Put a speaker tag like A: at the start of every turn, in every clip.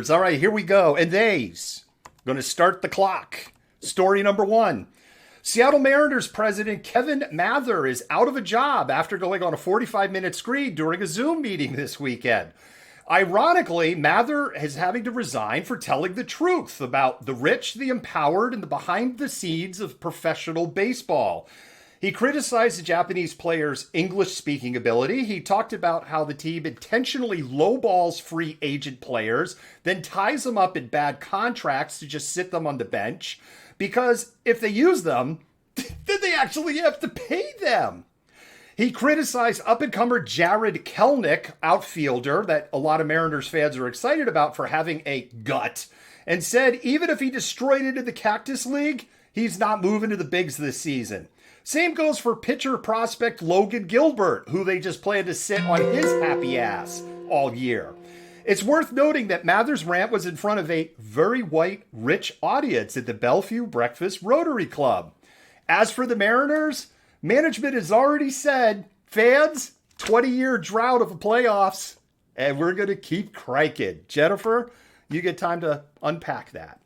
A: All right, here we go. And they's going to start the clock. Story number one. Seattle Mariners president Kevin Mather is out of a job after going on a 45-minute screed during a Zoom meeting this weekend. Ironically, Mather is having to resign for telling the truth about the rich, the empowered, and the behind the scenes of professional baseball. He criticized the Japanese players' English-speaking ability. He talked about how the team intentionally lowballs free agent players, then ties them up in bad contracts to just sit them on the bench, because if they use them, then they actually have to pay them. He criticized up-and-comer Jared Kelenic, outfielder, that a lot of Mariners fans are excited about for having a gut, and said even if he destroyed it in the Cactus League, he's not moving to the bigs this season. Same goes for pitcher prospect Logan Gilbert, who they just plan to sit on his happy ass all year. It's worth noting that Mather's rant was in front of a very white, rich audience at the Bellevue Breakfast Rotary Club. As for the Mariners, management has already said, fans, 20-year drought of the playoffs, and we're going to keep cranking. Jennifer, you get time to unpack that.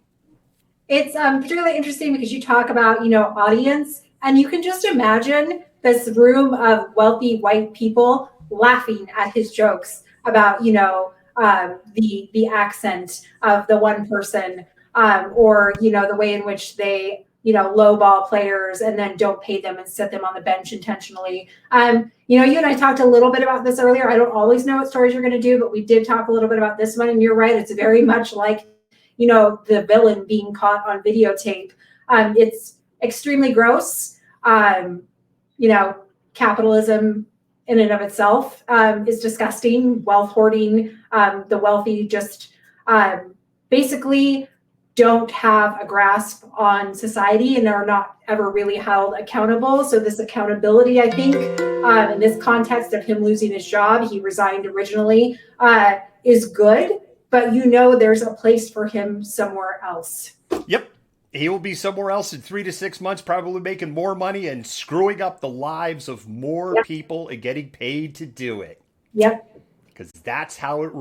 B: It's particularly interesting because you talk about, audience, and you can just imagine this room of wealthy white people laughing at his jokes about, the accent of the one person, or, the way in which they, lowball players and then don't pay them and set them on the bench intentionally. You and I talked a little bit about this earlier. I don't always know what stories you're going to do, but we did talk a little bit about this one. And you're right. It's very much like, the villain being caught on videotape. It's extremely gross. Capitalism in and of itself is disgusting. Wealth hoarding, the wealthy just basically don't have a grasp on society and are not ever really held accountable. So this accountability, I think, in this context of him losing his job, he resigned originally, is good, but there's a place for him somewhere else.
A: Yep. He will be somewhere else in 3 to 6 months, probably making more money and screwing up the lives of more people and getting paid to do it.
B: Yep.
A: Because that's how it rolls.